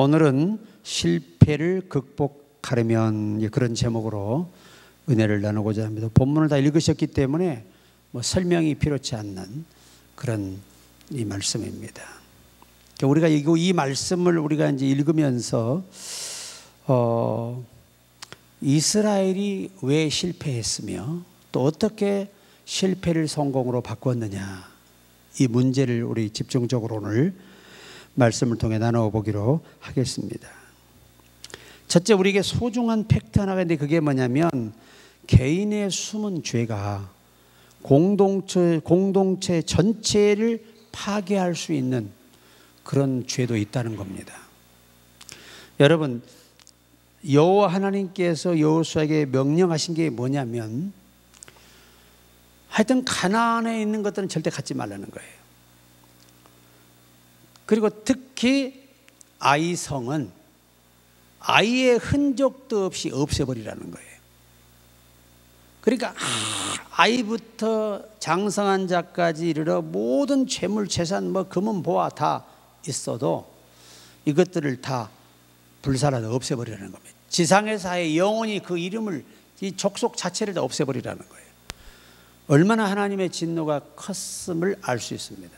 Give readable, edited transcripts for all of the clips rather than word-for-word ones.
오늘은 실패를 극복하려면, 그런 제목으로 은혜를 나누고자 합니다. 본문을 다 읽으셨기 때문에 설명이 필요치 않는 그런 이 말씀입니다. 우리가 이 말씀을 우리가 이제 읽으면서 이스라엘이 왜 실패했으며 또 어떻게 실패를 성공으로 바꿨느냐, 이 문제를 우리 집중적으로 오늘 말씀을 통해 나눠보기로 하겠습니다. 첫째, 우리에게 소중한 팩트 하나가 있는데 그게 뭐냐면 개인의 숨은 죄가 공동체 전체를 파괴할 수 있는 그런 죄도 있다는 겁니다. 여러분, 여호와 하나님께서 여호수아에게 명령하신 게 뭐냐면 하여튼 가나안에 있는 것들은 절대 갖지 말라는 거예요. 그리고 특히 아이 성은 아이의 흔적도 없이 없애버리라는 거예요. 그러니까 아이부터 장성한 자까지 이르러 모든 재물, 재산, 금은 보화 다 있어도 이것들을 다 불살라서 없애버리라는 겁니다. 지상에서의 영원히 그 이름을, 이 족속 자체를 다 없애버리라는 거예요. 얼마나 하나님의 진노가 컸음을 알 수 있습니다.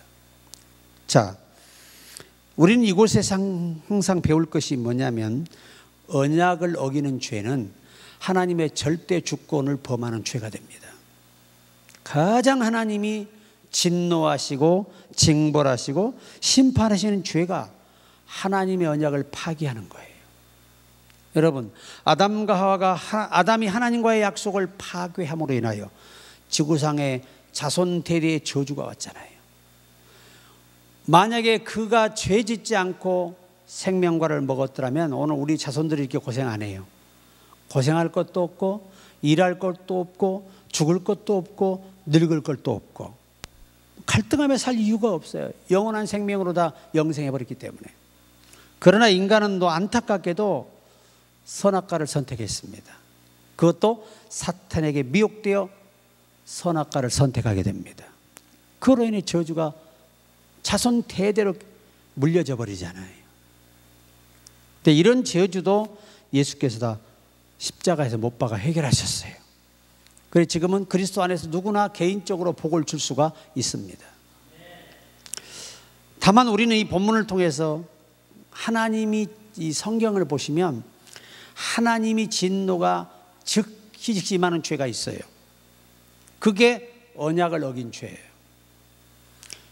자, 우리는 이곳에서 항상 배울 것이 뭐냐면 언약을 어기는 죄는 하나님의 절대 주권을 범하는 죄가 됩니다. 가장 하나님이 진노하시고 징벌하시고 심판하시는 죄가 하나님의 언약을 파기하는 거예요. 여러분, 아담과 하와가 아담이 하나님과의 약속을 파괴함으로 인하여 지구상에 자손 대대의 저주가 왔잖아요. 만약에 그가 죄 짓지 않고 생명과를 먹었더라면 오늘 우리 자손들이 이렇게 고생 안 해요. 고생할 것도 없고 일할 것도 없고 죽을 것도 없고 늙을 것도 없고 갈등하며 살 이유가 없어요. 영원한 생명으로 다 영생해버렸기 때문에. 그러나 인간은 또 안타깝게도 선악과를 선택했습니다. 그것도 사탄에게 미혹되어 선악과를 선택하게 됩니다. 그로 인해 저주가 자손 대대로 물려져 버리잖아요. 근데 이런 저주도 예수께서 다 십자가에서 못 박아 해결하셨어요. 그래서 지금은 그리스도 안에서 누구나 개인적으로 복을 줄 수가 있습니다. 다만 우리는 이 본문을 통해서 하나님이 이 성경을 보시면 하나님이 진노가 즉시 임하는 죄가 있어요. 그게 언약을 어긴 죄예요.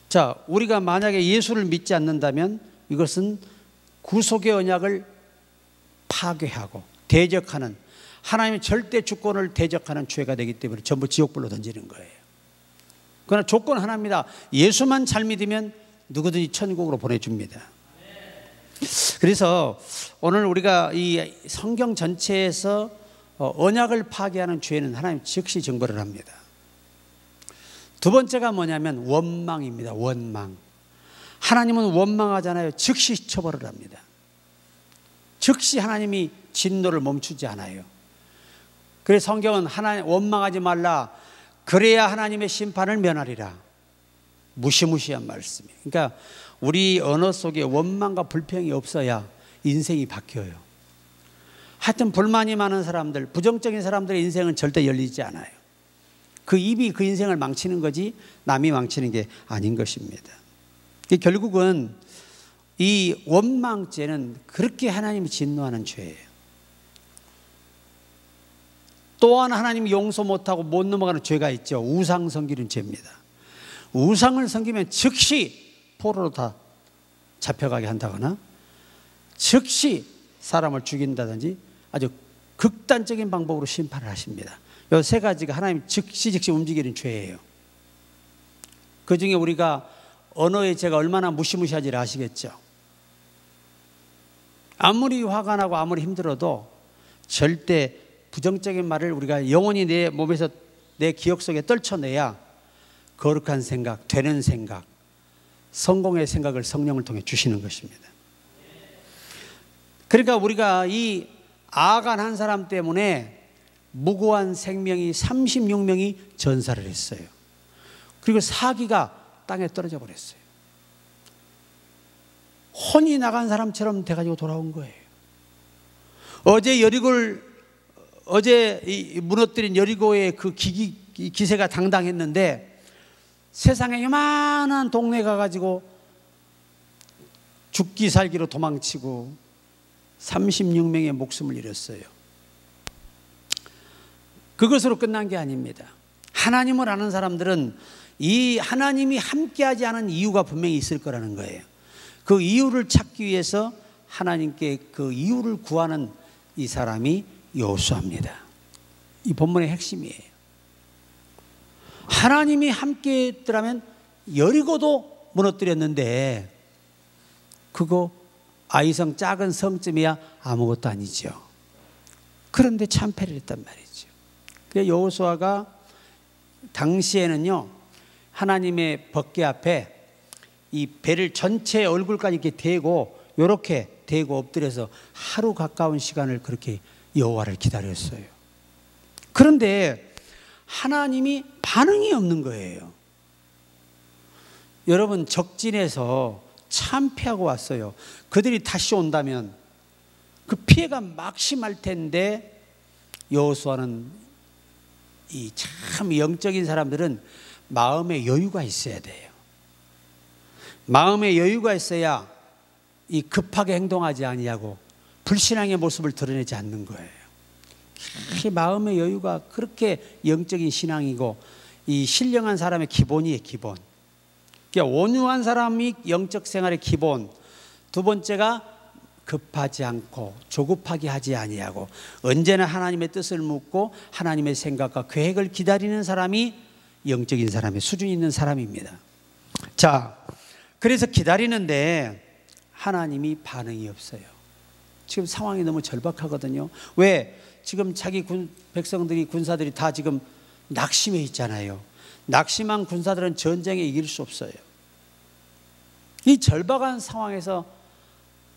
자, 우리가 만약에 예수를 믿지 않는다면 이것은 구속의 언약을 파괴하고 대적하는, 하나님의 절대 주권을 대적하는 죄가 되기 때문에 전부 지옥불로 던지는 거예요. 그러나 조건 하나입니다. 예수만 잘 믿으면 누구든지 천국으로 보내줍니다. 그래서 오늘 우리가 이 성경 전체에서 언약을 파괴하는 죄는 하나님 즉시 징벌을 합니다. 두 번째가 뭐냐면 원망입니다. 원망. 하나님은 원망하잖아요. 즉시 처벌을 합니다. 즉시 하나님이 진노를 멈추지 않아요. 그래서 성경은 하나님 원망하지 말라. 그래야 하나님의 심판을 면하리라. 무시무시한 말씀이에요. 그러니까 우리 언어 속에 원망과 불평이 없어야 인생이 바뀌어요. 하여튼 불만이 많은 사람들, 부정적인 사람들의 인생은 절대 열리지 않아요. 그 입이 그 인생을 망치는 거지 남이 망치는 게 아닌 것입니다. 결국은 이 원망죄는 그렇게 하나님이 진노하는 죄예요. 또한 하나님이 용서 못하고 못 넘어가는 죄가 있죠. 우상 섬기는 죄입니다. 우상을 섬기면 즉시 포로로 다 잡혀가게 한다거나 즉시 사람을 죽인다든지 아주 극단적인 방법으로 심판을 하십니다. 이 세 가지가 하나님 즉시 움직이는 죄예요. 그 중에 우리가 언어의 죄가 얼마나 무시무시한지를 아시겠죠. 아무리 화가 나고 아무리 힘들어도 절대 부정적인 말을 우리가 영원히 내 몸에서 내 기억 속에 떨쳐내야 거룩한 생각, 되는 생각, 성공의 생각을 성령을 통해 주시는 것입니다. 그러니까 우리가 이 아간 한 사람 때문에 무고한 생명이 36명이 전사를 했어요. 그리고 사기가 땅에 떨어져 버렸어요. 혼이 나간 사람처럼 돼가지고 돌아온 거예요. 어제 무너뜨린 여리고의 그 기세가 당당했는데 세상에 요만한 동네 가가지고 죽기 살기로 도망치고 36명의 목숨을 잃었어요. 그것으로 끝난 게 아닙니다. 하나님을 아는 사람들은 이 하나님이 함께하지 않은 이유가 분명히 있을 거라는 거예요. 그 이유를 찾기 위해서 하나님께 그 이유를 구하는 이 사람이 여호수아입니다. 이 본문의 핵심이에요. 하나님이 함께했더라면 여리고도 무너뜨렸는데 그거 아이성 작은 성쯤이야 아무것도 아니죠. 그런데 참패를 했단 말이죠. 여호수아가 당시에는요 하나님의 법궤 앞에 이 배를 전체 얼굴까지 이렇게 대고 이렇게 대고 엎드려서 하루 가까운 시간을 그렇게 여호와를 기다렸어요. 그런데 하나님이 반응이 없는 거예요. 여러분 적진에서 참패하고 왔어요. 그들이 다시 온다면 그 피해가 막심할 텐데 여호수아는 이 참 영적인 사람들은 마음의 여유가 있어야 돼요. 마음의 여유가 있어야 이 급하게 행동하지 아니하고 불신앙의 모습을 드러내지 않는 거예요. 마음의 여유가 그렇게 영적인 신앙이고 이 신령한 사람의 기본이에요. 기본. 그러니까 온유한 사람이 영적 생활의 기본. 두 번째가 급하지 않고 조급하게 하지 아니하고 언제나 하나님의 뜻을 묻고 하나님의 생각과 계획을 기다리는 사람이 영적인 사람의 수준 있는 사람입니다. 자, 그래서 기다리는데 하나님이 반응이 없어요. 지금 상황이 너무 절박하거든요. 왜? 지금 자기 백성들이 군사들이 다 지금 낙심해 있잖아요. 낙심한 군사들은 전쟁에 이길 수 없어요. 이 절박한 상황에서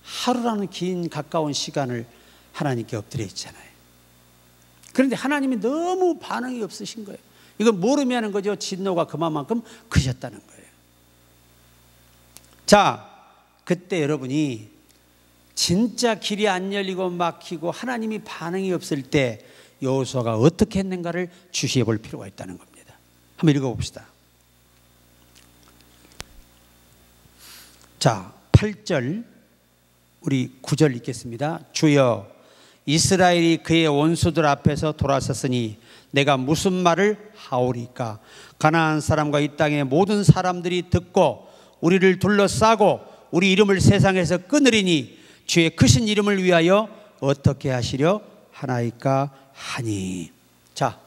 하루라는 긴 가까운 시간을 하나님께 엎드려 있잖아요. 그런데 하나님이 너무 반응이 없으신 거예요. 이건 모름이 하는 거죠. 진노가 그만큼 크셨다는 거예요. 자, 그때 여러분이 진짜 길이 안 열리고 막히고 하나님이 반응이 없을 때 여호수아가 어떻게 했는가를 주시해 볼 필요가 있다는 겁니다. 한번 읽어봅시다. 자, 8절 우리 9절 읽겠습니다. 주여, 이스라엘이 그의 원수들 앞에서 돌아섰으니 내가 무슨 말을 하오리까? 가나안 사람과 이 땅의 모든 사람들이 듣고 우리를 둘러싸고 우리 이름을 세상에서 끊으리니 주의 크신 이름을 위하여 어떻게 하시려 하나이까 하니. 자,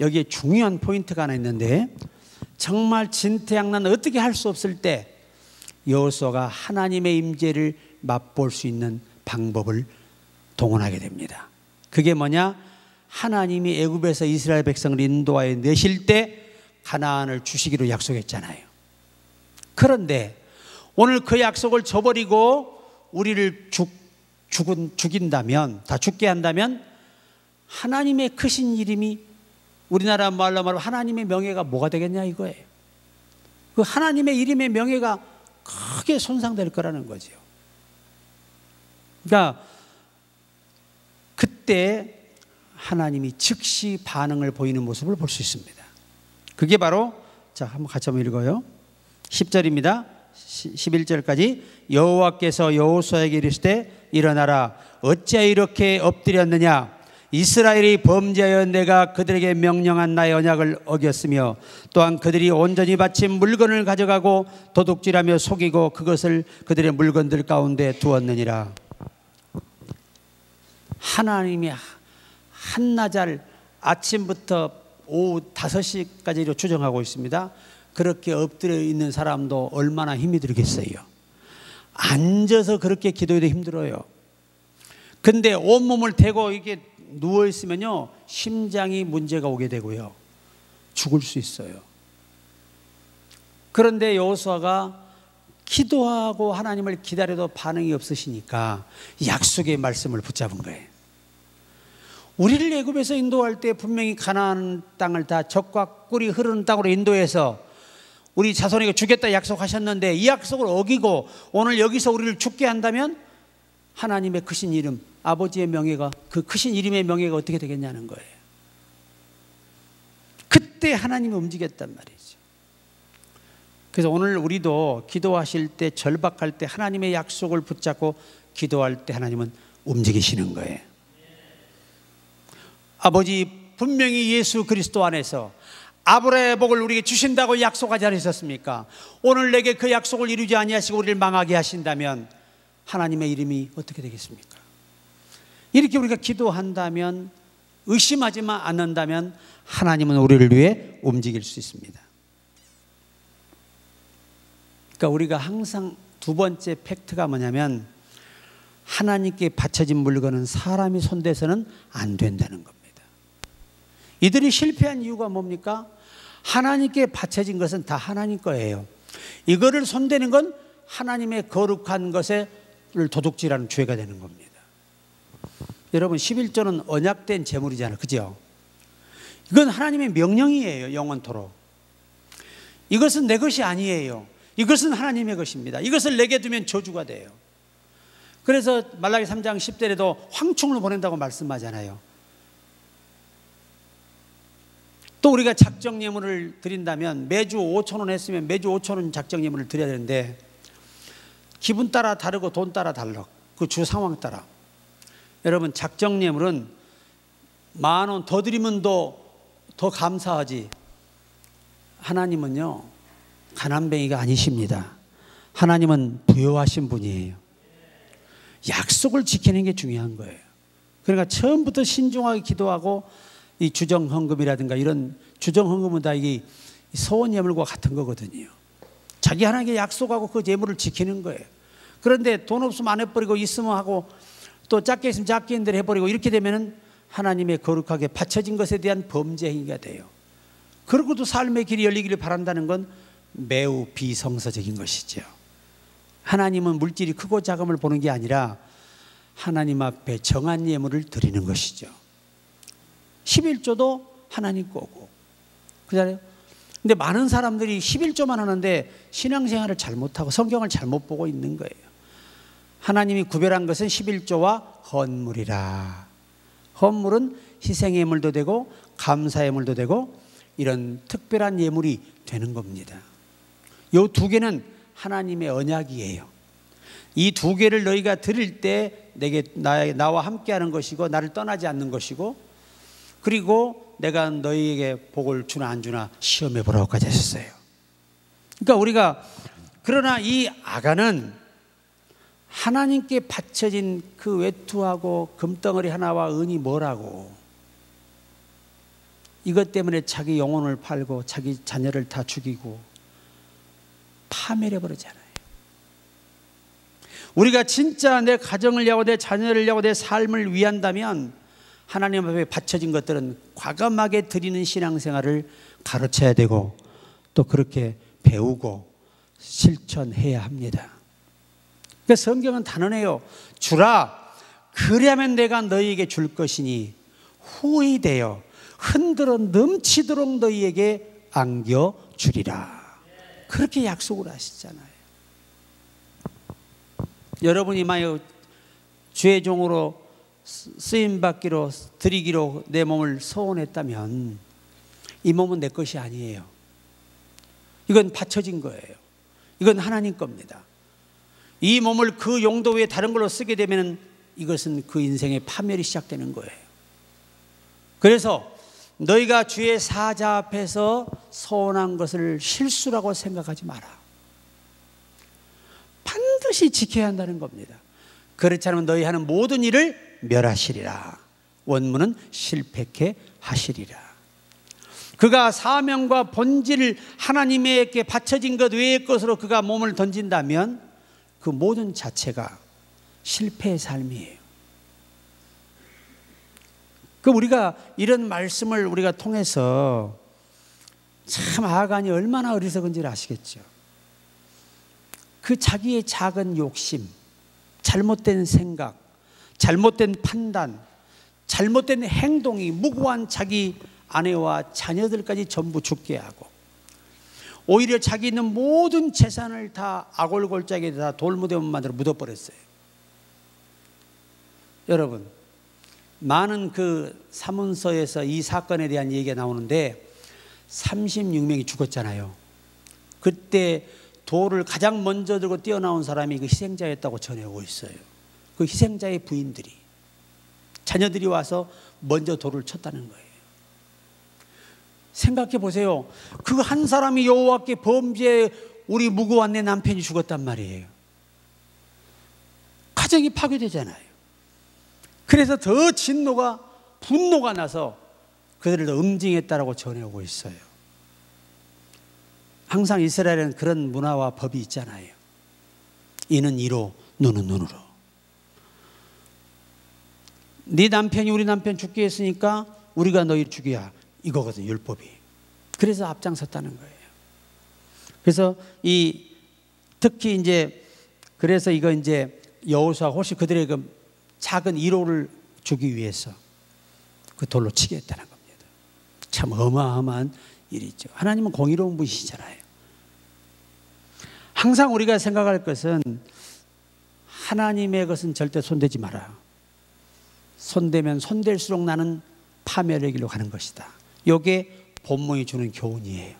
여기에 중요한 포인트가 하나 있는데 정말 진퇴양난 어떻게 할 수 없을 때 여호수아가 하나님의 임재를 맛볼 수 있는 방법을 동원하게 됩니다. 그게 뭐냐? 하나님이 애굽에서 이스라엘 백성을 인도하여 내실 때 가나안을 주시기로 약속했잖아요. 그런데 오늘 그 약속을 저버리고 우리를 죽인다면, 다 죽게 한다면 하나님의 크신 이름이 우리나라 말로 말하면 하나님의 명예가 뭐가 되겠냐 이거예요. 그 하나님의 이름의 명예가 크게 손상될 거라는 거죠. 그러니까 그때 하나님이 즉시 반응을 보이는 모습을 볼 수 있습니다. 그게 바로, 자, 한번 같이 한번 읽어요. 10절입니다. 11절까지. 여호와께서 여호수아에게 이르시되 일어나라, 어찌하여 이렇게 엎드렸느냐? 이스라엘이 범죄하여 내가 그들에게 명령한 나의 언약을 어겼으며 또한 그들이 온전히 바친 물건을 가져가고 도둑질하며 속이고 그것을 그들의 물건들 가운데 두었느니라. 하나님이 한나절 아침부터 오후 5시까지로 추정하고 있습니다. 그렇게 엎드려 있는 사람도 얼마나 힘이 들겠어요. 앉아서 그렇게 기도해도 힘들어요. 근데 온몸을 대고 이게 누워있으면요 심장이 문제가 오게 되고요 죽을 수 있어요. 그런데 여호수아가 기도하고 하나님을 기다려도 반응이 없으시니까 약속의 말씀을 붙잡은 거예요. 우리를 애굽에서 인도할 때 분명히 가나안 땅을 다 젖과 꿀이 흐르는 땅으로 인도해서 우리 자손에게 주겠다 약속하셨는데 이 약속을 어기고 오늘 여기서 우리를 죽게 한다면 하나님의 크신 이름, 아버지의 명예가, 그 크신 이름의 명예가 어떻게 되겠냐는 거예요. 그때 하나님이 움직였단 말이죠. 그래서 오늘 우리도 기도하실 때, 절박할 때 하나님의 약속을 붙잡고 기도할 때 하나님은 움직이시는 거예요. 아버지 분명히 예수 그리스도 안에서 아브라함의 복을 우리에게 주신다고 약속하지 않으셨습니까? 오늘 내게 그 약속을 이루지 아니하시고 우리를 망하게 하신다면 하나님의 이름이 어떻게 되겠습니까? 이렇게 우리가 기도한다면, 의심하지만 않는다면 하나님은 우리를 위해 움직일 수 있습니다. 그러니까 우리가 항상 두 번째 팩트가 뭐냐면 하나님께 바쳐진 물건은 사람이 손대서는 안 된다는 겁니다. 이들이 실패한 이유가 뭡니까? 하나님께 바쳐진 것은 다 하나님 거예요. 이거를 손대는 건 하나님의 거룩한 것을 도둑질하는 죄가 되는 겁니다. 여러분 11조는 언약된 재물이잖아요. 그죠? 이건 하나님의 명령이에요. 영원토록. 이것은 내 것이 아니에요. 이것은 하나님의 것입니다. 이것을 내게 두면 저주가 돼요. 그래서 말라기 3장 10절에도 황충을 보낸다고 말씀하잖아요. 또 우리가 작정 예물을 드린다면 매주 5,000원 했으면 매주 5,000원 작정 예물을 드려야 되는데 기분 따라 다르고 돈 따라 달라. 그 주 상황 따라. 여러분 작정 예물은 10,000원 더 드리면 더 감사하지. 하나님은요 가난뱅이가 아니십니다. 하나님은 부여하신 분이에요. 약속을 지키는 게 중요한 거예요. 그러니까 처음부터 신중하게 기도하고 이 주정헌금이라든가 이런 주정헌금은 다 이게 소원 예물과 같은 거거든요. 자기 하나님께 약속하고 그 예물을 지키는 거예요. 그런데 돈 없으면 안 해버리고 있으면 하고 또 작게 있으면 작게 있는 대로 해버리고 이렇게 되면은 하나님의 거룩하게 바쳐진 것에 대한 범죄 행위가 돼요. 그러고도 삶의 길이 열리기를 바란다는 건 매우 비성서적인 것이죠. 하나님은 물질이 크고 작음을 보는 게 아니라 하나님 앞에 정한 예물을 드리는 것이죠. 11조도 하나님 거고. 그렇잖아요. 근데 많은 사람들이 11조만 하는데 신앙생활을 잘못하고 성경을 잘못 보고 있는 거예요. 하나님이 구별한 것은 11조와 헌물이라. 헌물은 희생예물도 되고 감사예물도 되고 이런 특별한 예물이 되는 겁니다. 이 두 개는 하나님의 언약이에요. 이 두 개를 너희가 드릴 때 내게 나와 함께하는 것이고 나를 떠나지 않는 것이고 그리고 내가 너희에게 복을 주나 안 주나 시험해 보라고까지 하셨어요. 그러니까 우리가 그러나 이 아간은 하나님께 바쳐진 그 외투하고 금덩어리 하나와 은이 뭐라고 이것 때문에 자기 영혼을 팔고 자기 자녀를 다 죽이고 파멸해 버리잖아요. 우리가 진짜 내 가정을 위하고 내 자녀를 위하고 내 삶을 위한다면 하나님 앞에 바쳐진 것들은 과감하게 드리는 신앙생활을 가르쳐야 되고 또 그렇게 배우고 실천해야 합니다. 그러니까 성경은 단언해요. 주라 그리하면 내가 너희에게 줄 것이니 후히 되어 흔들어 넘치도록 너희에게 안겨주리라. 그렇게 약속을 하시잖아요. 여러분이 만약 주의 종으로 쓰임받기로 드리기로 내 몸을 소원했다면 이 몸은 내 것이 아니에요. 이건 바쳐진 거예요. 이건 하나님 겁니다. 이 몸을 그 용도 외에 다른 걸로 쓰게 되면 이것은 그 인생의 파멸이 시작되는 거예요. 그래서 너희가 주의 사자 앞에서 소원한 것을 실수라고 생각하지 마라. 반드시 지켜야 한다는 겁니다. 그렇지 않으면 너희 하는 모든 일을 멸하시리라. 원문은 실패케 하시리라. 그가 사명과 본질을 하나님에게 바쳐진 것 외의 것으로 그가 몸을 던진다면 그 모든 자체가 실패의 삶이에요. 그 우리가 이런 말씀을 우리가 통해서 참 아간이 얼마나 어리석은지를 아시겠죠. 그 자기의 작은 욕심, 잘못된 생각, 잘못된 판단, 잘못된 행동이 무고한 자기 아내와 자녀들까지 전부 죽게 하고 오히려 자기 있는 모든 재산을 다 아골골짜기에다 돌무덤 만들어 묻어버렸어요. 여러분, 많은 그 사문서에서 이 사건에 대한 얘기가 나오는데 36명이 죽었잖아요. 그때 돌을 가장 먼저 들고 뛰어나온 사람이 그 희생자였다고 전해오고 있어요. 그 희생자의 부인들이, 자녀들이 와서 먼저 돌을 쳤다는 거예요. 생각해 보세요. 그 한 사람이 여호와께 범죄에 우리 무고한 내 남편이 죽었단 말이에요. 가정이 파괴되잖아요. 그래서 더 진노가, 분노가 나서 그들을 더 응징했다라고 전해오고 있어요. 항상 이스라엘은 그런 문화와 법이 있잖아요. 이는 이로, 눈은 눈으로. 네 남편이 우리 남편 죽게 했으니까 우리가 너희를 죽여야, 이거거든, 율법이. 그래서 앞장섰다는 거예요. 그래서 특히 이제 그래서 이거 이제 여호수아가 혹시 그들의 그 작은 이로를 주기 위해서 그 돌로 치게 했다는 겁니다. 참 어마어마한 일이죠. 하나님은 공의로운 분이시잖아요. 항상 우리가 생각할 것은 하나님의 것은 절대 손대지 마라. 손대면 손댈수록 나는 파멸의 길로 가는 것이다. 이게 본문이 주는 교훈이에요.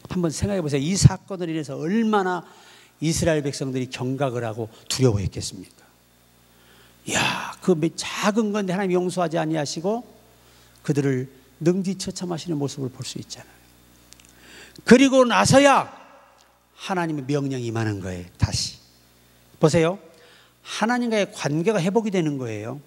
한번 생각해 보세요. 이 사건을 인해서 얼마나 이스라엘 백성들이 경각을 하고 두려워했겠습니까? 이야, 그 작은 건데 하나님 용서하지 아니하시고 그들을 능지처참하시는 모습을 볼 수 있잖아요. 그리고 나서야 하나님의 명령이 임하는 거예요. 다시 보세요. 하나님과의 관계가 회복이 되는 거예요.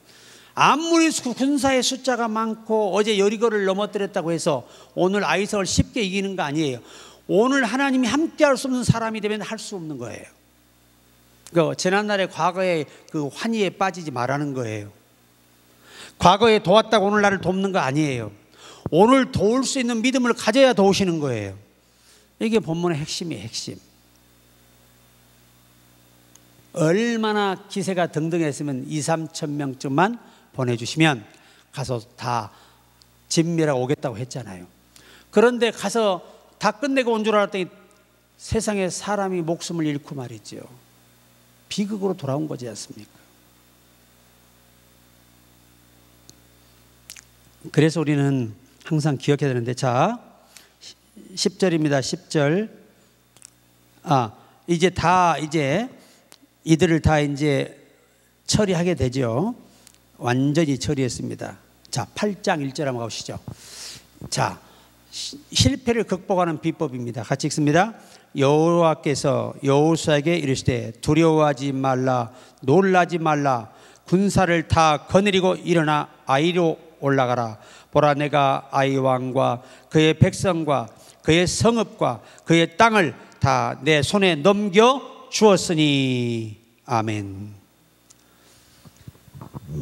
아무리 군사의 숫자가 많고 어제 여리고를 넘어뜨렸다고 해서 오늘 아이삭을 쉽게 이기는 거 아니에요. 오늘 하나님이 함께 할 수 없는 사람이 되면 할 수 없는 거예요. 그 지난날의 과거의 그 환희에 빠지지 말라는 거예요. 과거에 도왔다고 오늘 나를 돕는 거 아니에요. 오늘 도울 수 있는 믿음을 가져야 도우시는 거예요. 이게 본문의 핵심이에요. 핵심. 얼마나 기세가 등등했으면 2-3천 명쯤만 보내주시면 가서 다 진멸하고 오겠다고 했잖아요. 그런데 가서 다 끝내고 온 줄 알았더니 세상에 사람이 목숨을 잃고 말이죠. 비극으로 돌아온 거지 않습니까? 그래서 우리는 항상 기억해야 되는데, 자 10절입니다. 10절. 이제 이들을 다 이제 처리하게 되죠. 완전히 처리했습니다. 자, 8장 1절 한번 가보시죠. 자, 실패를 극복하는 비법입니다. 같이 읽습니다. 여호와께서 여호수아에게 이르시되 두려워하지 말라, 놀라지 말라. 군사를 다 거느리고 일어나 아이로 올라가라. 보라, 내가 아이 왕과 그의 백성과 그의 성읍과 그의 땅을 다 내 손에 넘겨 주었으니. 아멘.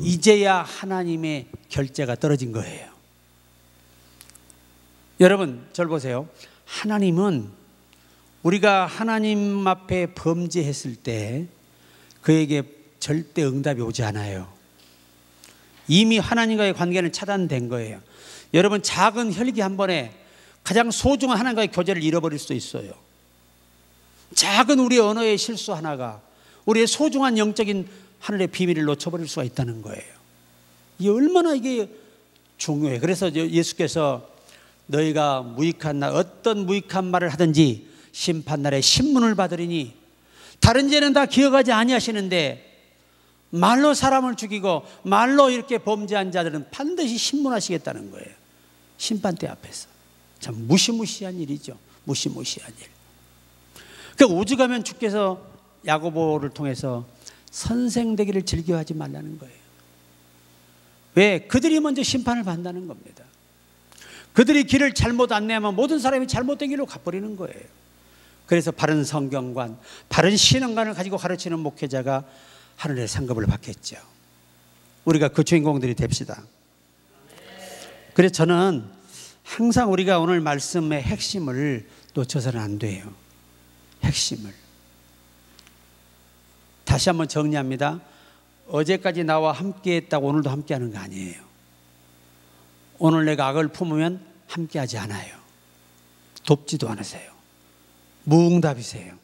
이제야 하나님의 결제가 떨어진 거예요. 여러분, 저를 보세요. 하나님은 우리가 하나님 앞에 범죄했을 때 그에게 절대 응답이 오지 않아요. 이미 하나님과의 관계는 차단된 거예요. 여러분, 작은 혈기 한 번에 가장 소중한 하나님과의 교제를 잃어버릴 수도 있어요. 작은 우리 언어의 실수 하나가 우리의 소중한 영적인 하늘의 비밀을 놓쳐버릴 수가 있다는 거예요. 이게 얼마나 이게 중요해. 그래서 예수께서 너희가 무익한 날, 어떤 무익한 말을 하든지 심판날에 신문을 받으리니, 다른 죄는 다 기억하지 아니하시는데 말로 사람을 죽이고 말로 이렇게 범죄한 자들은 반드시 신문하시겠다는 거예요. 심판대 앞에서. 참 무시무시한 일이죠. 무시무시한 일. 그 오죽하면 주께서 야고보를 통해서 선생되기를 즐겨하지 말라는 거예요. 왜? 그들이 먼저 심판을 받는다는 겁니다. 그들이 길을 잘못 안내하면 모든 사람이 잘못된 길로 가버리는 거예요. 그래서 바른 성경관, 바른 신앙관을 가지고 가르치는 목회자가 하늘의 상급을 받겠죠. 우리가 그 주인공들이 됩시다. 그래서 저는 항상 우리가 오늘 말씀의 핵심을 놓쳐서는 안 돼요. 핵심을. 다시 한번 정리합니다. 어제까지 나와 함께 했다고 오늘도 함께 하는 거 아니에요. 오늘 내가 악을 품으면 함께 하지 않아요. 돕지도 않으세요. 무응답이세요.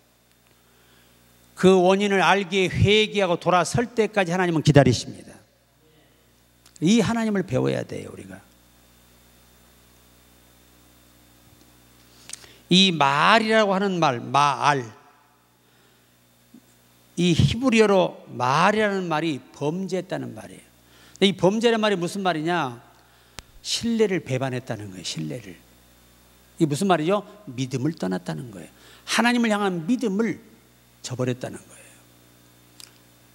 그 원인을 알기에 회개하고 돌아설 때까지 하나님은 기다리십니다. 이 하나님을 배워야 돼요, 우리가. 이 말이라고 하는 말, 마알, 이 히브리어로 말이라는 말이 범죄했다는 말이에요. 근데 이 범죄라는 말이 무슨 말이냐? 신뢰를 배반했다는 거예요. 신뢰를. 이게 무슨 말이죠? 믿음을 떠났다는 거예요. 하나님을 향한 믿음을 저버렸다는 거예요.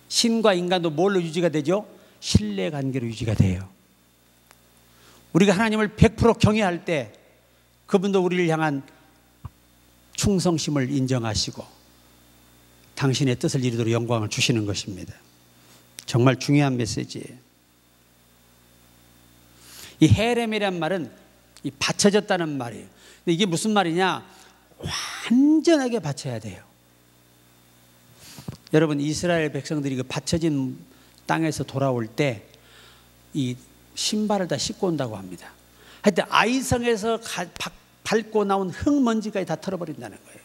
신과 인간도 뭘로 유지가 되죠? 신뢰 관계로 유지가 돼요. 우리가 하나님을 100% 경외할 때 그분도 우리를 향한 충성심을 인정하시고 당신의 뜻을 이루도록 영광을 주시는 것입니다. 정말 중요한 메시지예요. 이 헤렘이란 말은 이 바쳐졌다는 말이에요. 근데 이게 무슨 말이냐? 완전하게 바쳐야 돼요. 여러분, 이스라엘 백성들이 그 바쳐진 땅에서 돌아올 때 이 신발을 다 씻고 온다고 합니다. 하여튼 아이성에서 밟고 나온 흙먼지까지 다 털어버린다는 거예요.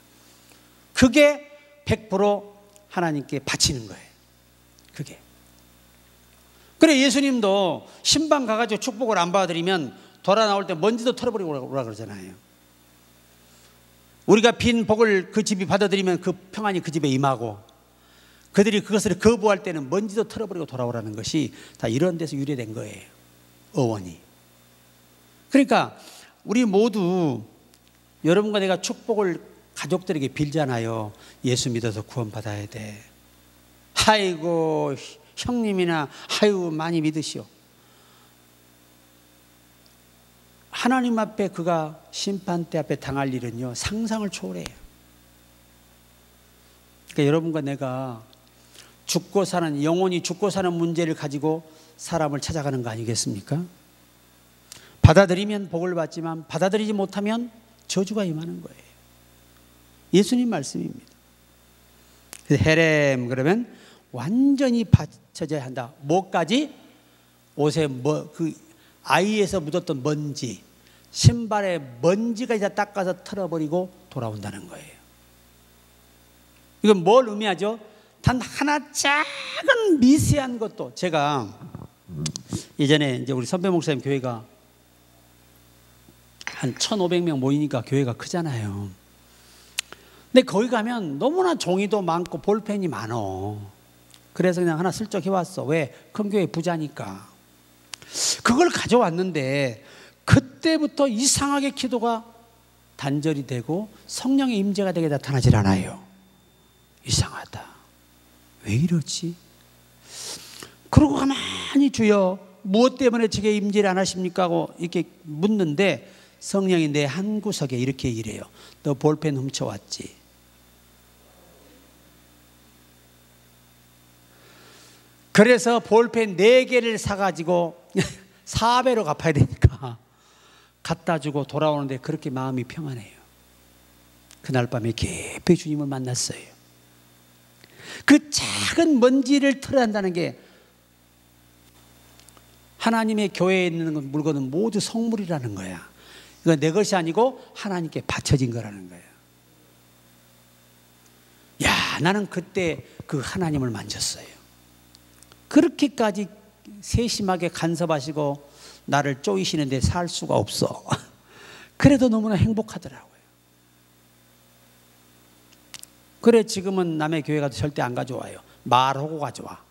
그게 100% 하나님께 바치는 거예요. 그게. 그래, 예수님도 신방 가가지고 축복을 안 받아들이면 돌아 나올 때 먼지도 털어버리고 오라 그러잖아요. 우리가 빈 복을 그 집이 받아들이면 그 평안이 그 집에 임하고, 그들이 그것을 거부할 때는 먼지도 털어버리고 돌아오라는 것이 다 이런 데서 유래된 거예요. 어원이. 그러니까 우리 모두, 여러분과 내가 축복을 가족들에게 빌잖아요. 예수 믿어서 구원받아야 돼. 아이고 형님이나 아이고 많이 믿으시오. 하나님 앞에 그가 심판대 앞에 당할 일은요, 상상을 초월해요. 그러니까 여러분과 내가 죽고 사는, 영혼이 죽고 사는 문제를 가지고 사람을 찾아가는 거 아니겠습니까? 받아들이면 복을 받지만 받아들이지 못하면 저주가 임하는 거예요. 예수님 말씀입니다. 헤렘, 그러면 완전히 받쳐져야 한다. 뭐까지? 옷에 그 아이에서 묻었던 먼지, 신발에 먼지까지 다 닦아서 털어버리고 돌아온다는 거예요. 이건 뭘 의미하죠? 단 하나 작은 미세한 것도. 제가 예전에 이제 우리 선배 목사님 교회가 한 1,500명 모이니까 교회가 크잖아요. 근데 거기 가면 너무나 종이도 많고 볼펜이 많어. 그래서 그냥 하나 슬쩍 해왔어. 왜? 큰 교회 부자니까. 그걸 가져왔는데 그때부터 이상하게 기도가 단절이 되고 성령의 임재가 되게 나타나질 않아요. 이상하다. 왜 이러지? 그러고 가만히 주여 무엇 때문에 제게 임재를 안 하십니까? 하고 이렇게 묻는데 성령이 내 한 구석에 이렇게 이래요. 너 볼펜 훔쳐왔지? 그래서 볼펜 4개를 사가지고 4배로 갚아야 되니까 갖다 주고 돌아오는데 그렇게 마음이 평안해요. 그날 밤에 깊이 주님을 만났어요. 그 작은 먼지를 털어야 한다는 게, 하나님의 교회에 있는 물건은 모두 성물이라는 거야. 이건 내 것이 아니고 하나님께 바쳐진 거라는 거야. 야, 나는 그때 그 하나님을 만졌어요. 그렇게까지 세심하게 간섭하시고 나를 쪼이시는데 살 수가 없어. 그래도 너무나 행복하더라고요. 그래, 지금은 남의 교회 가도 절대 안 가져와요. 말하고 가져와.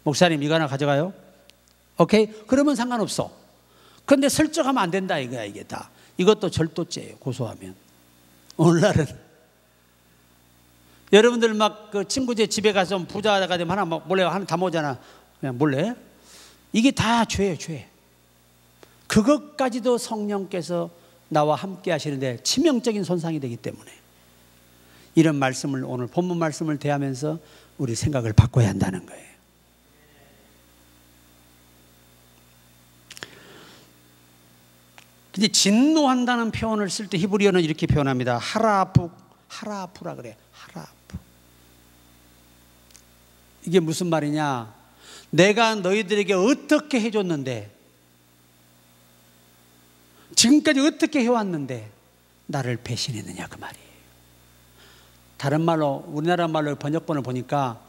목사님 이거 하나 가져가요? 오케이? 그러면 상관없어. 그런데 설정하면 안 된다 이거야. 이게 다. 이것도 절도죄예요. 고소하면. 오늘날은 여러분들 막 그 친구 집에 가서 부자가 되면 하나 몰래 하나 다 모잖아. 그냥 몰래. 이게 다 죄예요, 죄. 그것까지도 성령께서 나와 함께 하시는데 치명적인 손상이 되기 때문에 이런 말씀을, 오늘 본문 말씀을 대하면서 우리 생각을 바꿔야 한다는 거예요. 근데 진노한다는 표현을 쓸 때 히브리어는 이렇게 표현합니다. 하라프라 그래. 하라프. 이게 무슨 말이냐? 내가 너희들에게 어떻게 해줬는데, 지금까지 어떻게 해왔는데 나를 배신했느냐 그 말이에요. 다른 말로 우리나라 말로 번역본을 보니까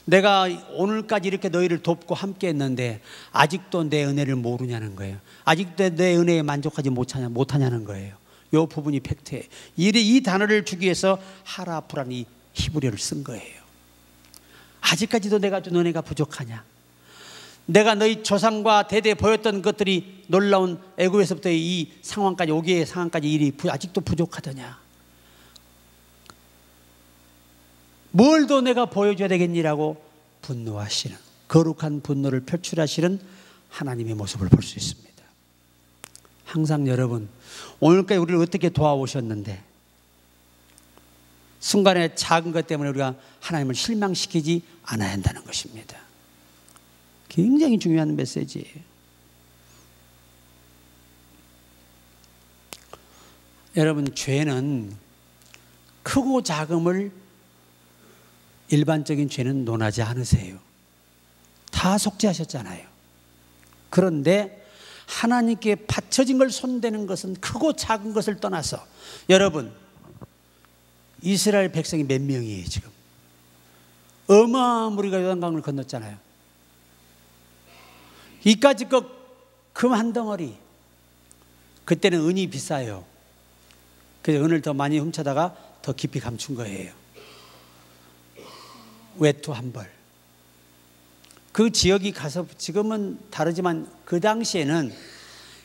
내가 오늘까지 이렇게 너희를 돕고 함께 했는데 아직도 내 은혜를 모르냐는 거예요. 아직도 내 은혜에 만족하지 못하냐는 거예요. 이 부분이 팩트예요. 이 단어를 주기 위해서 하라프라는 이 히브리어를 쓴 거예요. 아직까지도 내가 준 은혜가 부족하냐? 내가 너희 조상과 대대 보였던 것들이 놀라운 애굽에서부터의 이 상황까지 오기의 상황까지 일이 아직도 부족하더냐? 뭘 더 내가 보여줘야 되겠니라고 분노하시는, 거룩한 분노를 표출하시는 하나님의 모습을 볼 수 있습니다. 항상 여러분, 오늘까지 우리를 어떻게 도와오셨는데 순간의 작은 것 때문에 우리가 하나님을 실망시키지 않아야 한다는 것입니다. 굉장히 중요한 메시지예요. 여러분, 죄는 크고 작음을 일반적인 죄는 논하지 않으세요. 다 속죄하셨잖아요. 그런데 하나님께 바쳐진 걸 손대는 것은 크고 작은 것을 떠나서, 여러분, 이스라엘 백성이 몇 명이에요 지금? 어마어마한 무리가 요단강을 건넜잖아요. 이까지 것 금 한 덩어리. 그때는 은이 비싸요. 그래서 은을 더 많이 훔쳐다가 더 깊이 감춘 거예요. 외투 한 벌. 그 지역이 가서, 지금은 다르지만 그 당시에는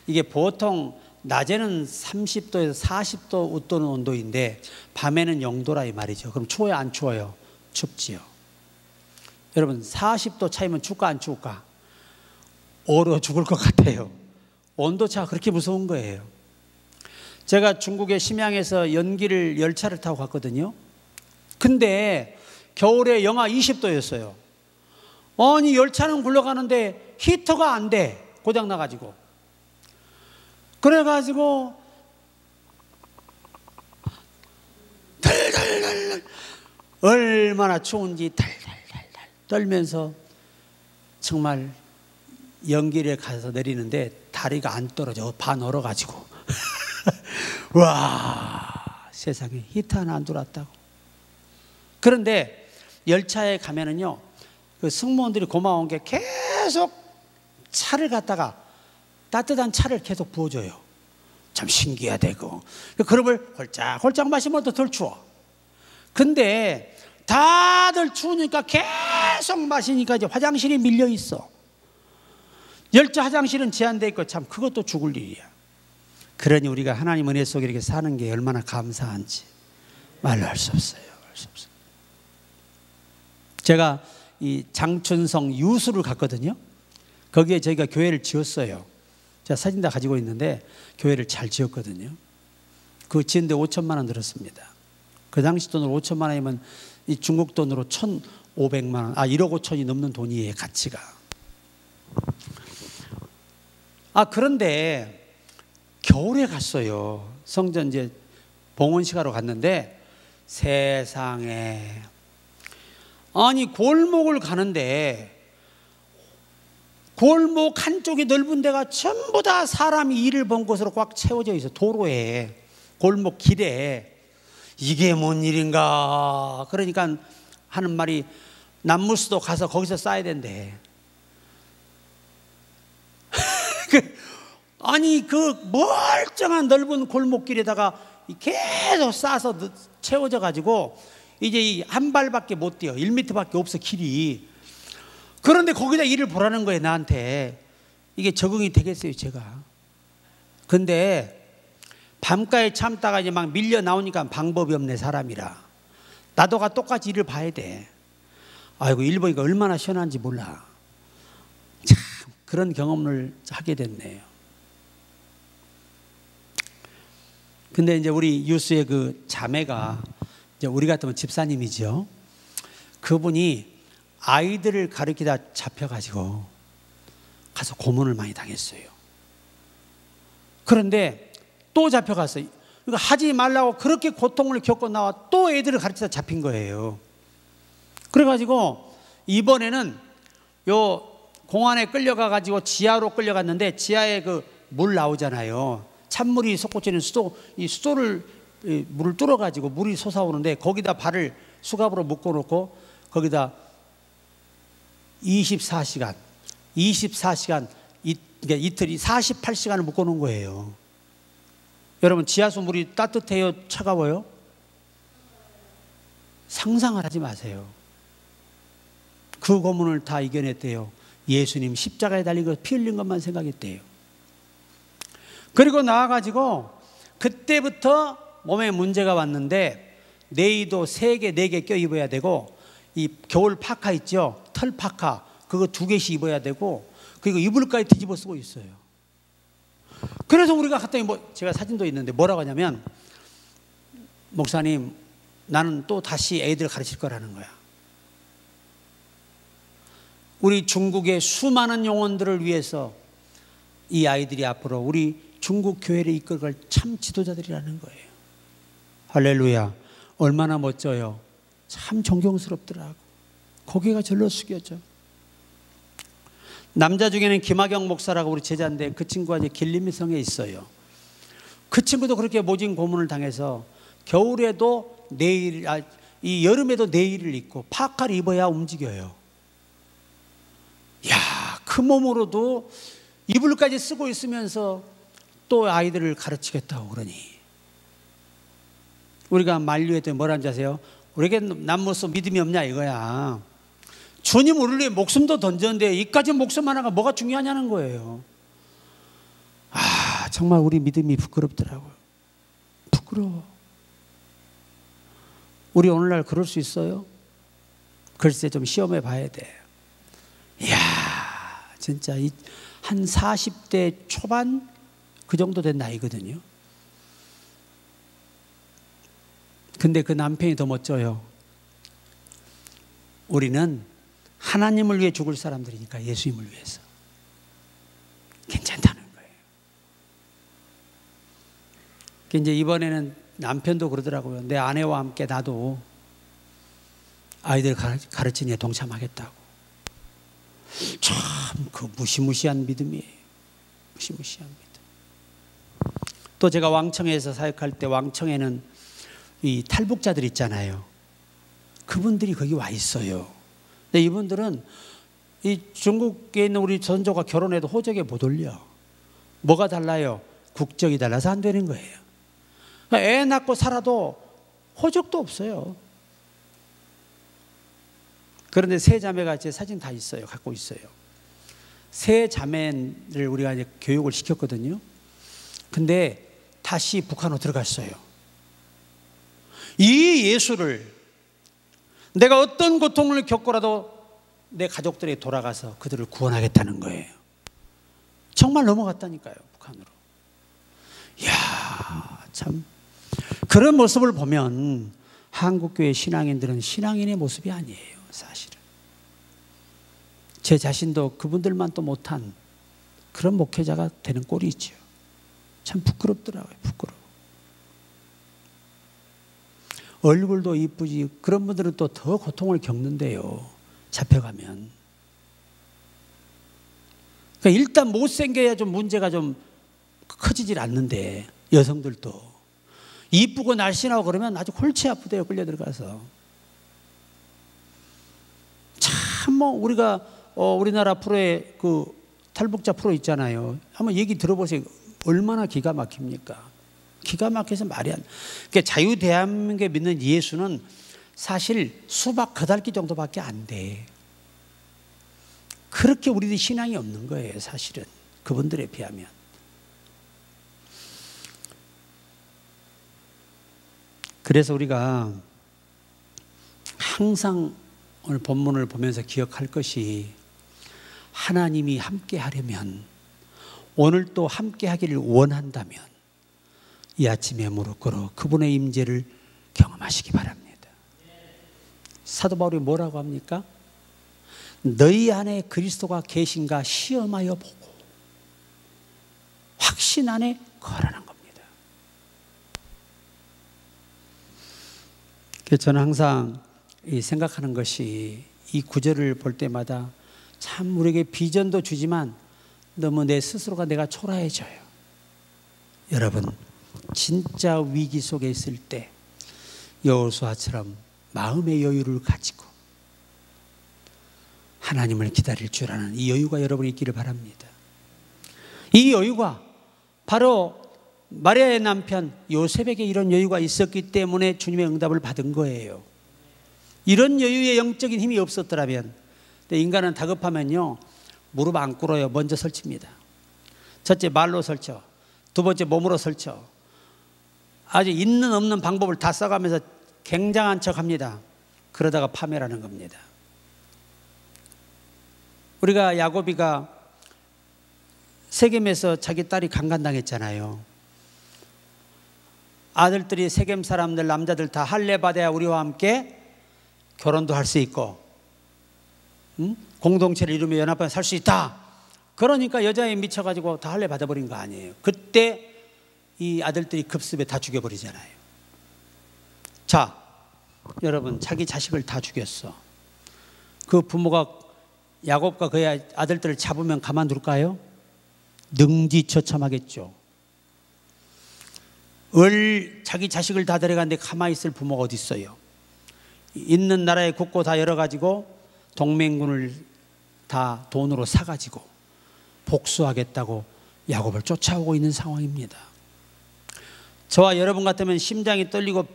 이게 보통 낮에는 30도에서 40도 웃도는 온도인데 밤에는 0도라 이 말이죠. 그럼 추워요 안 추워요? 춥지요. 여러분, 40도 차이면 춥까 안 추울까? 얼어 죽을 것 같아요. 온도차가 그렇게 무서운 거예요. 제가 중국의 심양에서 연기를 열차를 타고 갔거든요. 근데 겨울에 영하 20도였어요. 아니, 열차는 굴러가는데 히터가 안 돼. 고장 나가지고. 그래가지고 덜덜덜 얼마나 추운지 달달달달 떨면서 정말 연길에 가서 내리는데 다리가 안 떨어져. 반 얼어가지고. 와, 세상에 히터 하나 안 들어왔다고. 그런데 열차에 가면은요, 그 승무원들이 고마운 게 계속 차를 갖다가 따뜻한 차를 계속 부어줘요. 참 신기하대고. 그걸 홀짝홀짝 마시면 더 덜 추워. 근데 다들 추우니까 계속 마시니까 이제 화장실이 밀려 있어. 열차 화장실은 제한되어 있고 참 그것도 죽을 일이야. 그러니 우리가 하나님 은혜 속에 이렇게 사는 게 얼마나 감사한지 말로 할 수 없어요. 할 수 없어요. 제가 이 장춘성 유수를 갔거든요. 거기에 저희가 교회를 지었어요. 제가 사진 다 가지고 있는데 교회를 잘 지었거든요. 그 지은데 5천만 원 들었습니다. 그 당시 돈으로 5천만 원이면 이 중국 돈으로 1,500만 원, 1억 5천이 넘는 돈이에요, 가치가. 그런데 겨울에 갔어요. 성전 이제 봉헌식하러 갔는데 세상에, 아니 골목을 가는데 골목 한쪽이 넓은 데가 전부 다 사람이 일을 본 곳으로 꽉 채워져 있어. 도로에, 골목 길에. 이게 뭔 일인가. 그러니까 하는 말이 남무스도 가서 거기서 싸야 된대. 아니 그 멀쩡한 넓은 골목길에다가 계속 싸서 채워져 가지고 이제 한 발밖에 못 뛰어. 1m밖에 없어 길이. 그런데 거기다 일을 보라는 거예요 나한테. 이게 적응이 되겠어요 제가. 근데 밤가에 참다가 이제 막 밀려 나오니까 방법이 없네 사람이라. 나도가 똑같이 일을 봐야 돼. 아이고 일 보니까 얼마나 시원한지 몰라. 참 그런 경험을 하게 됐네요. 근데 이제 우리 유수의 그 자매가 이제 우리 같으면 집사님이죠. 그분이 아이들을 가르치다 잡혀가지고 가서 고문을 많이 당했어요. 그런데 또 잡혀갔어요. 그러니까 하지 말라고 그렇게 고통을 겪고 나와 또 애들을 가르치다 잡힌 거예요. 그래가지고 이번에는 요 공안에 끌려가가지고 지하로 끌려갔는데 지하에 그 물 나오잖아요. 찬물이 솟구치는 수도, 이 수도를 물을 뚫어가지고 물이 솟아오는데 거기다 발을 수갑으로 묶어놓고 거기다 24시간 그러니까 이틀이 48시간을 묶어놓은 거예요. 여러분, 지하수 물이 따뜻해요? 차가워요? 상상을 하지 마세요. 그 고문을 다 이겨냈대요. 예수님 십자가에 달리고 피 흘린 것만 생각했대요. 그리고 나와가지고 그때부터 몸에 문제가 왔는데 네이도 3개, 4개 껴입어야 되고, 이 겨울 파카 있죠? 털 파카, 그거 2개씩 입어야 되고, 그리고 이불까지 뒤집어 쓰고 있어요. 그래서 우리가 갔더니 제가 사진도 있는데 뭐라고 하냐면, 목사님, 나는 또 다시 애들 가르칠 거라는 거야. 우리 중국의 수많은 영혼들을 위해서 이 아이들이 앞으로 우리 중국 교회를 이끌어갈 참 지도자들이라는 거예요. 할렐루야. 얼마나 멋져요. 참 존경스럽더라고. 고개가 절로 숙여져. 남자 중에는 김학영 목사라고 우리 제자인데, 그 친구가 이제 길림성에 있어요. 그 친구도 그렇게 모진 고문을 당해서 겨울에도 이 여름에도 네일을 입고 파카를 입어야 움직여요. 야, 그 몸으로도 이불까지 쓰고 있으면서 또 아이들을 가르치겠다고 그러니, 우리가 만류했더니 뭐라는지 아세요? 우리에게 남모서 믿음이 없냐 이거야. 주님 우리를 위해 목숨도 던졌는데 이까지 목숨 하나가 뭐가 중요하냐는 거예요. 아, 정말 우리 믿음이 부끄럽더라고요. 부끄러워. 우리 오늘날 그럴 수 있어요? 글쎄, 좀 시험해 봐야 돼. 이야, 진짜 한 40대 초반 그 정도 된 나이거든요. 근데 그 남편이 더 멋져요. 우리는 하나님을 위해 죽을 사람들이니까, 예수님을 위해서. 괜찮다는 거예요. 이제 이번에는 남편도 그러더라고요. 내 아내와 함께 나도 아이들 가르치는 데 동참하겠다고. 참 그 무시무시한 믿음이에요. 무시무시한 믿음. 또 제가 왕청에서 사역할 때, 왕청에는 이 탈북자들 있잖아요. 그분들이 거기 와 있어요. 근데 이분들은 이 중국에 있는 우리 선조가 결혼해도 호적에 못 올려. 뭐가 달라요? 국적이 달라서 안 되는 거예요. 그러니까 애 낳고 살아도 호적도 없어요. 그런데 세 자매가 제 사진 다 있어요. 갖고 있어요. 세 자매를 우리가 이제 교육을 시켰거든요. 근데 다시 북한으로 들어갔어요. 이 예수를 내가 어떤 고통을 겪고라도 내 가족들에 돌아가서 그들을 구원하겠다는 거예요. 정말 넘어갔다니까요, 북한으로. 이야, 참. 그런 모습을 보면 한국교회 신앙인들은 신앙인의 모습이 아니에요, 사실은. 제 자신도 그분들만 또 못한 그런 목회자가 되는 꼴이 있죠. 참 부끄럽더라고요, 부끄러워. 얼굴도 이쁘지, 그런 분들은 또 더 고통을 겪는데요, 잡혀가면. 그러니까 일단 못생겨야 좀 문제가 좀 커지질 않는데, 여성들도 이쁘고 날씬하고 그러면 아주 골치 아프대요, 끌려 들어가서. 참 우리가 우리나라 프로에 그 탈북자 프로 있잖아요. 한번 얘기 들어보세요. 얼마나 기가 막힙니까? 기가 막혀서 말이 안. 그러니까 자유대한민국에 믿는 예수는 사실 수박 거달기 정도밖에 안 돼. 그렇게 우리들이 신앙이 없는 거예요, 사실은. 그분들에 비하면. 그래서 우리가 항상 오늘 본문을 보면서 기억할 것이, 하나님이 함께 하려면, 오늘 또 함께 하기를 원한다면 이 아침에 무릎 꿇어 그분의 임재를 경험하시기 바랍니다. 사도 바울이 뭐라고 합니까? 너희 안에 그리스도가 계신가 시험하여 보고 확신 안에 거하라는 겁니다. 그래서 저는 항상 생각하는 것이, 이 구절을 볼 때마다 참 우리에게 비전도 주지만 너무 내 스스로가 내가 초라해져요. 여러분, 진짜 위기 속에 있을 때 여호수아처럼 마음의 여유를 가지고 하나님을 기다릴 줄 아는 이 여유가 여러분이 있기를 바랍니다. 이 여유가 바로 마리아의 남편 요셉에게 이런 여유가 있었기 때문에 주님의 응답을 받은 거예요. 이런 여유의 영적인 힘이 없었더라면, 근데 인간은 다급하면요 무릎 안 꿇어요. 먼저 설칩니다. 첫째 말로 설쳐, 두 번째 몸으로 설쳐, 아주 있는 없는 방법을 다 써가면서 굉장한 척합니다. 그러다가 파멸하는 겁니다. 우리가 야곱이가 세겜에서 자기 딸이 강간당했잖아요. 아들들이 세겜 사람들 남자들 다 할례 받아야 우리와 함께 결혼도 할 수 있고 공동체를 이루며 연합하여 살 수 있다. 그러니까 여자에 미쳐가지고 다 할례 받아버린 거 아니에요. 그때 이 아들들이 급습에 다 죽여버리잖아요. 자, 여러분, 자기 자식을 다 죽였어. 그 부모가 야곱과 그의 아들들을 잡으면 가만둘까요? 능지처참하겠죠. 자기 자식을 다 데려갔는데 가만히 있을 부모가 어디 있어요? 있는 나라의 국고 다 열어가지고 동맹군을 다 돈으로 사가지고 복수하겠다고 야곱을 쫓아오고 있는 상황입니다. 저와 여러분 같으면 심장이 떨리고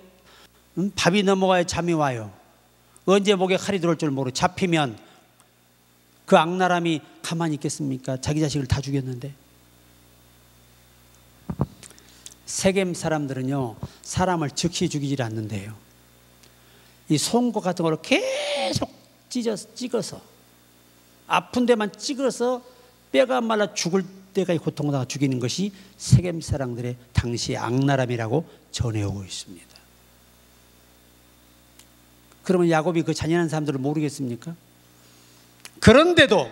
밥이 넘어가야 잠이 와요. 언제 목에 칼이 들어올 줄 모르고 잡히면 그 악랄함이 가만히 있겠습니까? 자기 자식을 다 죽였는데. 세겜 사람들은요 사람을 즉시 죽이질 않는데요, 이 송곳 같은 걸로 계속 찍어서 아픈 데만 찍어서 뼈가 말라 죽을 때까지 고통받아 죽이는 것이 세겜 사람들의 당시의 악랄함이라고 전해오고 있습니다. 그러면 야곱이 그 잔인한 사람들을 모르겠습니까? 그런데도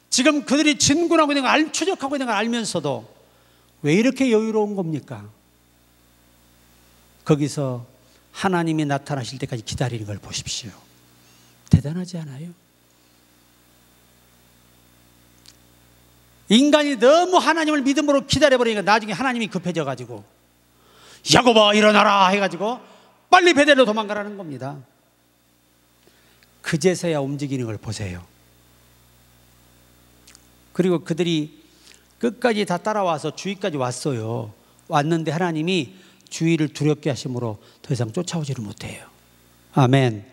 지금 그들이 진군하고 있는 걸 추적하고 있는 걸 알면서도 왜 이렇게 여유로운 겁니까? 거기서 하나님이 나타나실 때까지 기다리는 걸 보십시오. 대단하지 않아요? 인간이 너무 하나님을 믿음으로 기다려버리니까 나중에 하나님이 급해져가지고 야곱아 일어나라 해가지고 빨리 베델로 도망가라는 겁니다. 그제서야 움직이는 걸 보세요. 그리고 그들이 끝까지 다 따라와서 주위까지 왔어요. 왔는데 하나님이 주위를 두렵게 하심으로 더 이상 쫓아오지를 못해요. 아멘.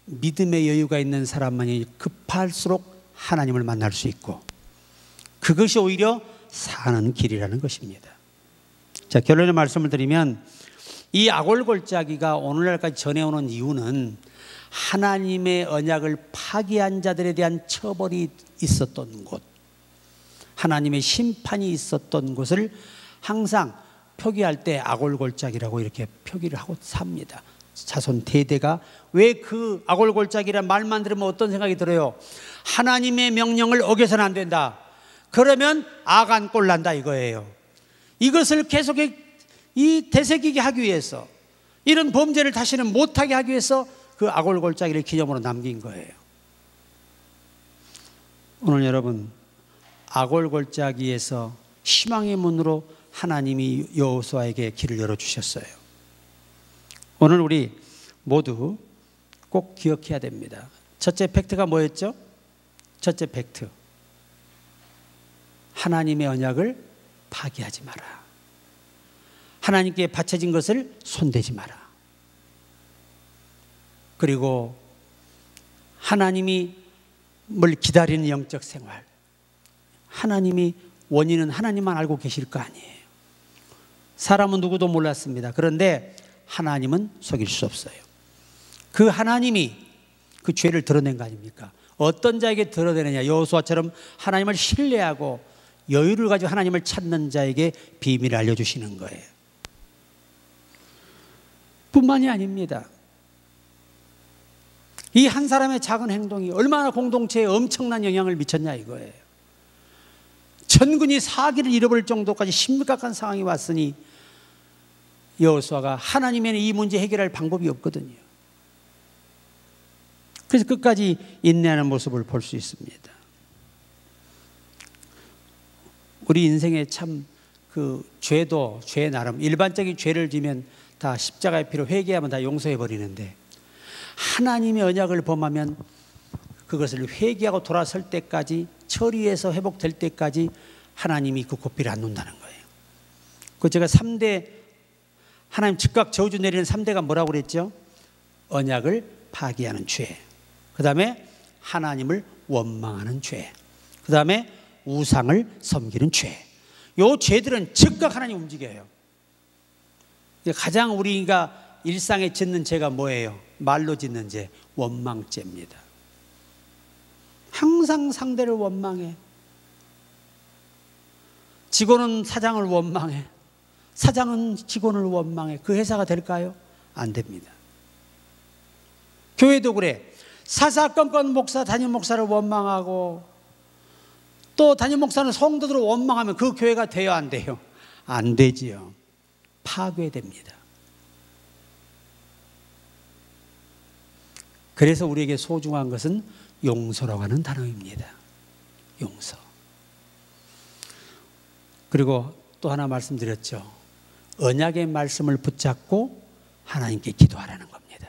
믿음의 여유가 있는 사람만이 급할수록 하나님을 만날 수 있고 그것이 오히려 사는 길이라는 것입니다. 자, 결론의 말씀을 드리면 이 아골골짜기가 오늘날까지 전해오는 이유는 하나님의 언약을 파기한 자들에 대한 처벌이 있었던 곳, 하나님의 심판이 있었던 곳을 항상 표기할 때 아골골짜기라고 이렇게 표기를 하고 삽니다. 자손 대대가. 왜 그 아골골짜기란 말만 들으면 어떤 생각이 들어요? 하나님의 명령을 어겨서는 안 된다. 그러면 아간꼴 난다 이거예요. 이것을 계속 되새기게 하기 위해서, 이런 범죄를 다시는 못하게 하기 위해서 그 아골골짜기를 기념으로 남긴 거예요. 오늘 여러분, 아골골짜기에서 희망의 문으로 하나님이 여호수아에게 길을 열어주셨어요. 오늘 우리 모두 꼭 기억해야 됩니다. 첫째 팩트가 뭐였죠? 첫째 팩트, 하나님의 언약을 파기하지 마라. 하나님께 바쳐진 것을 손대지 마라. 그리고 하나님이 뭘 기다리는 영적 생활, 하나님이 원인은 하나님만 알고 계실 거 아니에요. 사람은 누구도 몰랐습니다. 그런데 하나님은 속일 수 없어요. 그 하나님이 그 죄를 드러낸 거 아닙니까? 어떤 자에게 드러내느냐? 여호수아처럼 하나님을 신뢰하고 여유를 가지고 하나님을 찾는 자에게 비밀을 알려주시는 거예요. 뿐만이 아닙니다. 이 한 사람의 작은 행동이 얼마나 공동체에 엄청난 영향을 미쳤냐 이거예요. 천군이 사기를 잃어버릴 정도까지 심각한 상황이 왔으니 여호수아가 하나님에는 이 문제 해결할 방법이 없거든요. 그래서 끝까지 인내하는 모습을 볼 수 있습니다. 우리 인생에 참 그 죄도 죄 나름 일반적인 죄를 지면 다 십자가의 피로 회개하면 다 용서해 버리는데 하나님의 언약을 범하면 그것을 회개하고 돌아설 때까지 처리해서 회복될 때까지 하나님이 그 고삐를 안 놓는다는 거예요. 그 제가 3대 하나님 즉각 저주 내리는 3대가 뭐라고 그랬죠? 언약을 파기하는 죄, 그 다음에 하나님을 원망하는 죄, 그 다음에 우상을 섬기는 죄. 요 죄들은 즉각 하나님 움직여요. 가장 우리가 일상에 짓는 죄가 뭐예요? 말로 짓는 죄, 원망죄입니다. 항상 상대를 원망해. 직원은 사장을 원망해. 사장은 직원을 원망해. 그 회사가 될까요? 안 됩니다. 교회도 그래. 사사건건 목사, 담임 목사를 원망하고 또 담임 목사는 성도들을 원망하면 그 교회가 돼요, 안 돼요? 안 되지요. 파괴됩니다. 그래서 우리에게 소중한 것은 용서라고 하는 단어입니다. 용서. 그리고 또 하나 말씀드렸죠. 언약의 말씀을 붙잡고 하나님께 기도하라는 겁니다.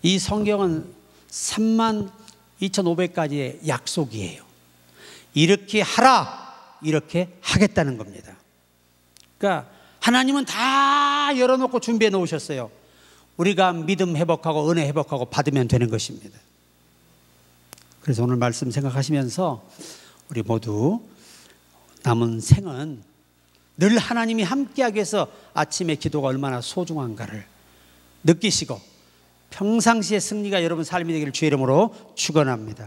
이 성경은 32,500가지의 약속이에요. 이렇게 하라, 이렇게 하겠다는 겁니다. 그러니까 하나님은 다 열어놓고 준비해 놓으셨어요. 우리가 믿음 회복하고 은혜 회복하고 받으면 되는 것입니다. 그래서 오늘 말씀 생각하시면서 우리 모두 남은 생은 늘 하나님이 함께하기 위해서 아침의 기도가 얼마나 소중한가를 느끼시고 평상시의 승리가 여러분 삶이 되기를 주의 이름으로 축원합니다.